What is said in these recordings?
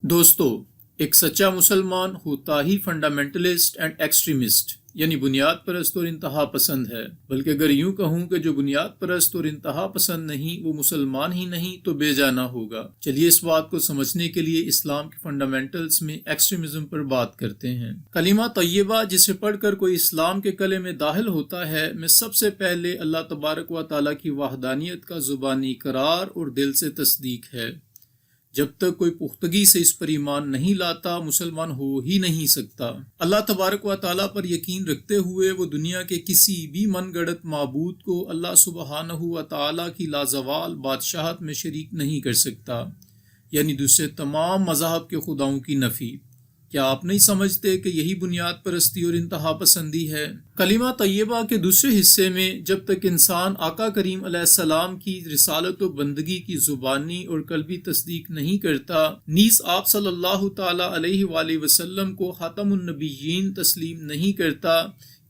دوستو، ایک سچا مسلمان ہوتا ہی فنڈامنٹلسٹ اینڈ ایکسٹریمسٹ یعنی بنیاد پرست اور انتہا پسند ہے، بلکہ اگر یوں کہوں کہ جو بنیاد پرست اور انتہا پسند نہیں وہ مسلمان ہی نہیں تو بے جانا ہوگا۔ چلیے اس بات کو سمجھنے کے لیے اسلام کے فنڈامنٹلز میں ایکسٹریمزم پر بات کرتے ہیں۔ کلمہ طیبہ جسے پڑھ کر کوئی اسلام کے قلعے میں داخل ہوتا ہے، میں سب سے پہلے اللہ تبارک و تعالیٰ کی وحدانیت کا زبانی اقرار اور دل سے تصدیق ہے۔ جب تک کوئی پختگی سے اس پر ایمان نہیں لاتا مسلمان ہو ہی نہیں سکتا۔ اللہ تبارک و تعالیٰ پر یقین رکھتے ہوئے وہ دنیا کے کسی بھی من گڑت معبود کو اللہ سبحانہ و تعالیٰ کی لازوال بادشاہت میں شریک نہیں کر سکتا، یعنی دوسرے تمام مذاہب کے خداؤں کی نفی۔ کیا آپ نہیں سمجھتے کہ یہی بنیاد پرستی اور انتہا پسندی ہے؟ کلمہ طیبہ کے دوسرے حصے میں جب تک انسان آقا کریم علیہ السلام کی رسالت و بندگی کی زبانی اور قلبی تصدیق نہیں کرتا، نیز آپ صلی اللہ تعالی علیہ وآلہ وسلم کو خاتم النبیین تسلیم نہیں کرتا،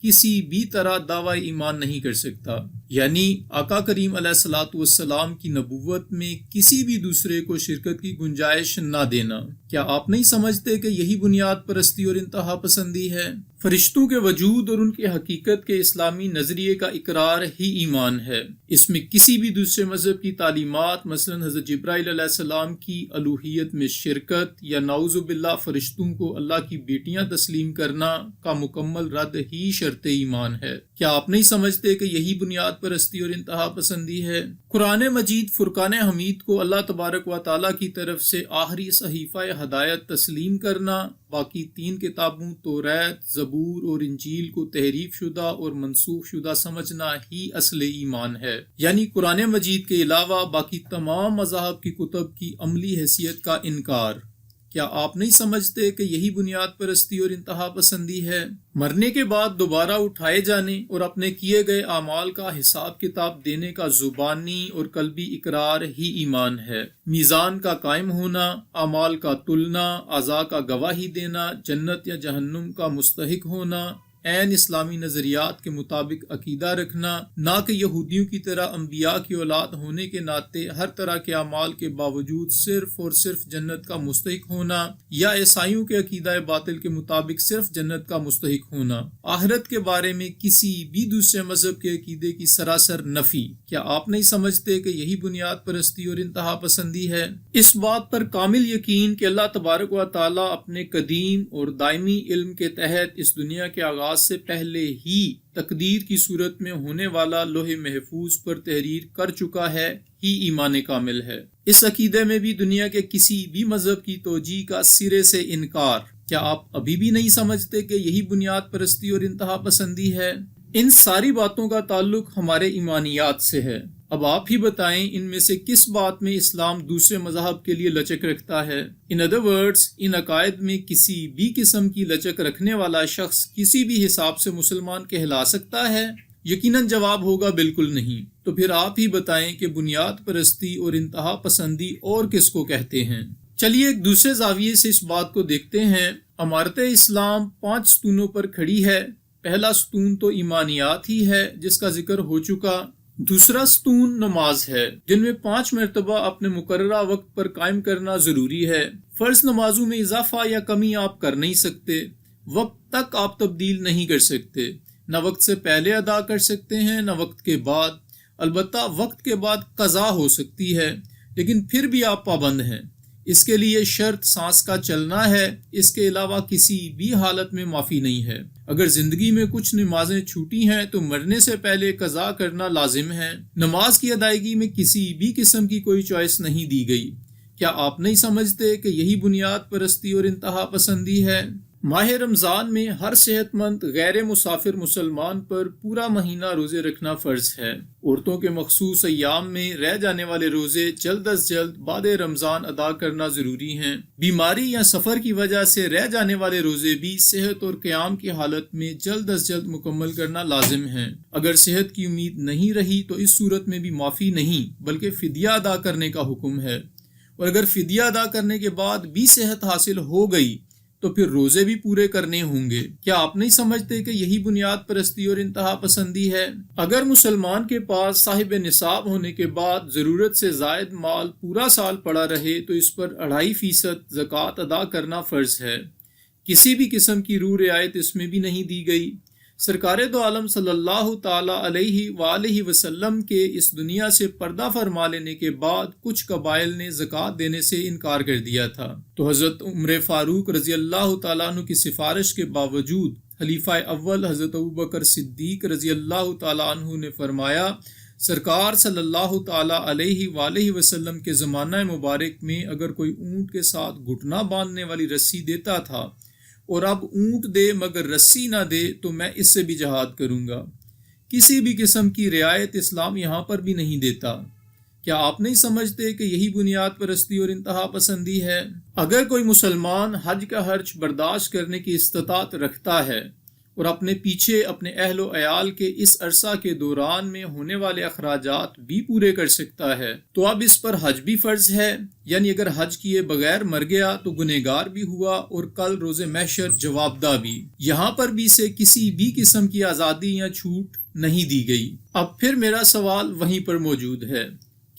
کسی بھی طرح دعوی ایمان نہیں کر سکتا۔ یعنی آقا کریم علیہ الصلوۃ والسلام کی نبوت میں کسی بھی دوسرے کو شرکت کی گنجائش نہ دینا۔ کیا آپ نہیں سمجھتے کہ یہی بنیاد پرستی اور انتہا پسندی ہے؟ فرشتوں کے وجود اور ان کی حقیقت کے اسلامی نظریے کا اقرار ہی ایمان ہے۔ اس میں کسی بھی دوسرے مذہب کی تعلیمات، مثلا حضرت جبرائیل علیہ السلام کی الوہیت میں شرکت یا نعوذ باللہ فرشتوں کو اللہ کی بیٹیاں تسلیم کرنا کا مکمل رد ہی شرط ایمان ہے۔ کیا آپ نہیں سمجھتے کہ یہی بنیاد پرستی اور انتہا پسندی ہے؟ قرآن مجید فرقان حمید کو اللہ تبارک و تعالیٰ کی طرف سے آخری صحیفہ ہدایت تسلیم کرنا، باقی 3 کتابوں توریت، زبور اور انجیل کو تحریف شدہ اور منسوخ شدہ سمجھنا ہی اصل ایمان ہے۔ یعنی قرآن مجید کے علاوہ باقی تمام مذاہب کی کتب کی عملی حیثیت کا انکار۔ کیا آپ نہیں سمجھتے کہ یہی بنیاد پرستی اور انتہا پسندی ہے؟ مرنے کے بعد دوبارہ اٹھائے جانے اور اپنے کیے گئے اعمال کا حساب کتاب دینے کا زبانی اور قلبی اقرار ہی ایمان ہے۔ میزان کا قائم ہونا، اعمال کا تلنا، اعضاء کا گواہی دینا، جنت یا جہنم کا مستحق ہونا، عین اسلامی نظریات کے مطابق عقیدہ رکھنا، نہ کہ یہودیوں کی طرح انبیاء کی اولاد ہونے کے ناطے ہر طرح کے اعمال کے باوجود صرف اور صرف جنت کا مستحق ہونا، یا عیسائیوں کے عقیدہ باطل کے مطابق صرف جنت کا مستحق ہونا۔ آخرت کے بارے میں کسی بھی دوسرے مذہب کے عقیدے کی سراسر نفی۔ کیا آپ نہیں سمجھتے کہ یہی بنیاد پرستی اور انتہا پسندی ہے؟ اس بات پر کامل یقین کہ اللہ تبارک و تعالیٰ اپنے قدیم اور دائمی علم کے تحت اس دنیا کے آغاز سے پہلے ہی تقدیر کی صورت میں ہونے والا لوح محفوظ پر تحریر کر چکا ہے ہی ایمان کامل ہے۔ اس عقیدے میں بھی دنیا کے کسی بھی مذہب کی توجیہ کا سرے سے انکار۔ کیا آپ ابھی بھی نہیں سمجھتے کہ یہی بنیاد پرستی اور انتہا پسندی ہے؟ ان ساری باتوں کا تعلق ہمارے ایمانیات سے ہے۔ اب آپ ہی بتائیں ان میں سے کس بات میں اسلام دوسرے مذاہب کے لیے لچک رکھتا ہے؟ ان ادر ورڈز، ان عقائد میں کسی بھی قسم کی لچک رکھنے والا شخص کسی بھی حساب سے مسلمان کہلا سکتا ہے؟ یقیناً جواب ہوگا بالکل نہیں۔ تو پھر آپ ہی بتائیں کہ بنیاد پرستی اور انتہا پسندی اور کس کو کہتے ہیں؟ چلیے ایک دوسرے زاویے سے اس بات کو دیکھتے ہیں۔ عمارت اسلام 5 ستونوں پر کھڑی ہے۔ پہلا ستون تو ایمانیات ہی ہے جس کا ذکر ہو چکا۔ دوسرا ستون نماز ہے، جن میں 5 مرتبہ اپنے مقررہ وقت پر قائم کرنا ضروری ہے۔ فرض نمازوں میں اضافہ یا کمی آپ کر نہیں سکتے، وقت تک آپ تبدیل نہیں کر سکتے، نہ وقت سے پہلے ادا کر سکتے ہیں نہ وقت کے بعد۔ البتہ وقت کے بعد قضا ہو سکتی ہے، لیکن پھر بھی آپ پابند ہیں۔ اس کے لیے شرط سانس کا چلنا ہے، اس کے علاوہ کسی بھی حالت میں معافی نہیں ہے۔ اگر زندگی میں کچھ نمازیں چھوٹی ہیں تو مرنے سے پہلے قضا کرنا لازم ہے۔ نماز کی ادائیگی میں کسی بھی قسم کی کوئی چوائس نہیں دی گئی۔ کیا آپ نہیں سمجھتے کہ یہی بنیاد پرستی اور انتہا پسندی ہے؟ ماہ رمضان میں ہر صحت مند غیر مسافر مسلمان پر پورا مہینہ روزے رکھنا فرض ہے۔ عورتوں کے مخصوص ایام میں رہ جانے والے روزے جلد از جلد بعد رمضان ادا کرنا ضروری ہیں۔ بیماری یا سفر کی وجہ سے رہ جانے والے روزے بھی صحت اور قیام کی حالت میں جلد از جلد مکمل کرنا لازم ہے۔ اگر صحت کی امید نہیں رہی تو اس صورت میں بھی معافی نہیں بلکہ فدیہ ادا کرنے کا حکم ہے، اور اگر فدیہ ادا کرنے کے بعد بھی صحت حاصل ہو گئی تو پھر روزے بھی پورے کرنے ہوں گے۔ کیا آپ نہیں سمجھتے کہ یہی بنیاد پرستی اور انتہا پسندی ہے؟ اگر مسلمان کے پاس صاحب نصاب ہونے کے بعد ضرورت سے زائد مال پورا سال پڑا رہے تو اس پر 2.5% زکوٰۃ ادا کرنا فرض ہے۔ کسی بھی قسم کی روح رعایت اس میں بھی نہیں دی گئی۔ سرکار دو عالم صلی اللہ تعالی علیہ وآلہ وسلم کے اس دنیا سے پردہ فرما لینے کے بعد کچھ قبائل نے زکوٰۃ دینے سے انکار کر دیا تھا، تو حضرت عمر فاروق رضی اللہ تعالیٰ عنہ کی سفارش کے باوجود خلیفہ اول حضرت ابوبکر صدیق رضی اللہ تعالیٰ عنہ نے فرمایا، سرکار صلی اللہ تعالی علیہ وآلہ وسلم کے زمانہ مبارک میں اگر کوئی اونٹ کے ساتھ گھٹنا باندھنے والی رسی دیتا تھا اور اب اونٹ دے مگر رسی نہ دے تو میں اس سے بھی جہاد کروں گا۔ کسی بھی قسم کی رعایت اسلام یہاں پر بھی نہیں دیتا۔ کیا آپ نہیں سمجھتے کہ یہی بنیاد پرستی اور انتہا پسندی ہے؟ اگر کوئی مسلمان حج کا خرچ برداشت کرنے کی استطاعت رکھتا ہے اور اپنے پیچھے اپنے اہل و عیال کے اس عرصہ کے دوران میں ہونے والے اخراجات بھی پورے کر سکتا ہے تو اب اس پر حج بھی فرض ہے، یعنی اگر حج کیے بغیر مر گیا تو گنہگار بھی ہوا اور کل روز محشر جوابدہ بھی۔ یہاں پر بھی سے کسی بھی قسم کی آزادی یا چھوٹ نہیں دی گئی۔ اب پھر میرا سوال وہیں پر موجود ہے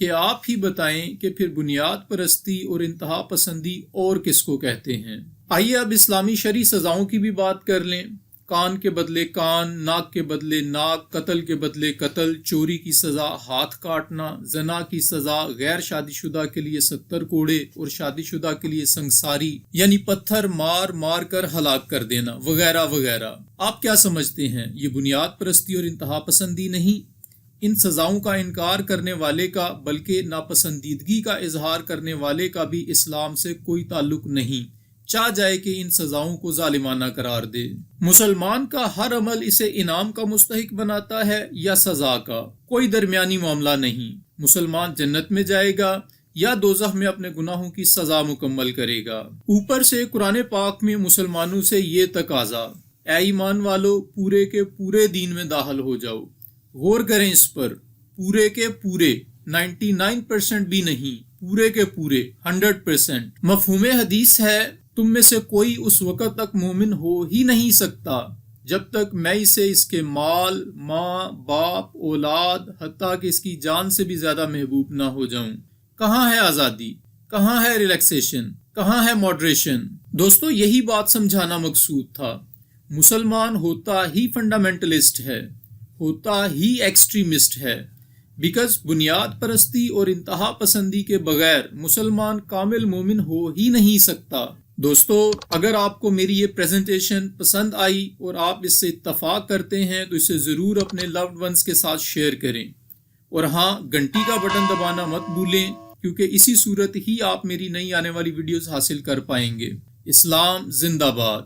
کہ آپ ہی بتائیں کہ پھر بنیاد پرستی اور انتہا پسندی اور کس کو کہتے ہیں؟ آئیے اب اسلامی شرعی سزاؤں کی بھی بات کر لیں۔ کان کے بدلے کان، ناک کے بدلے ناک، قتل کے بدلے قتل، چوری کی سزا ہاتھ کاٹنا، زنا کی سزا غیر شادی شدہ کے لیے 70 کوڑے اور شادی شدہ کے لیے سنگساری یعنی پتھر مار مار کر ہلاک کر دینا وغیرہ وغیرہ۔ آپ کیا سمجھتے ہیں یہ بنیاد پرستی اور انتہا پسندی نہیں؟ ان سزاؤں کا انکار کرنے والے کا بلکہ ناپسندیدگی کا اظہار کرنے والے کا بھی اسلام سے کوئی تعلق نہیں، چاہ جائے کہ ان سزاؤں کو ظالمانہ قرار دے۔ مسلمان کا ہر عمل اسے انعام کا مستحق بناتا ہے یا سزا کا، کوئی درمیانی معاملہ نہیں۔ مسلمان جنت میں جائے گا یا دوزخ میں اپنے گناہوں کی سزا مکمل کرے گا۔ اوپر سے قرآن پاک میں مسلمانوں سے یہ تقاضا، اے ایمان والو پورے کے پورے دین میں داخل ہو جاؤ۔ غور کریں اس پر، پورے کے پورے، 99% بھی نہیں، پورے کے پورے 100%۔ مفہوم حدیث ہے، تم میں سے کوئی اس وقت تک مومن ہو ہی نہیں سکتا جب تک میں اسے اس کے مال، ماں، باپ، اولاد، حتیٰ کہ اس کی جان سے بھی زیادہ محبوب نہ ہو جاؤں۔ کہاں ہے آزادی؟ کہاں ہے ریلیکسیشن؟ کہاں ہے ماڈریشن؟ دوستو یہی بات سمجھانا مقصود تھا۔ مسلمان ہوتا ہی فنڈامنٹلسٹ ہے، ہوتا ہی ایکسٹریمسٹ ہے، بیکاز بنیاد پرستی اور انتہا پسندی کے بغیر مسلمان کامل مومن ہو ہی نہیں سکتا۔ دوستو اگر آپ کو میری یہ پریزنٹیشن پسند آئی اور آپ اس سے اتفاق کرتے ہیں تو اسے ضرور اپنے لوڈ ونس کے ساتھ شیئر کریں، اور ہاں گھنٹی کا بٹن دبانا مت بھولیں، کیونکہ اسی صورت ہی آپ میری نئی آنے والی ویڈیوز حاصل کر پائیں گے۔ اسلام زندہ باد۔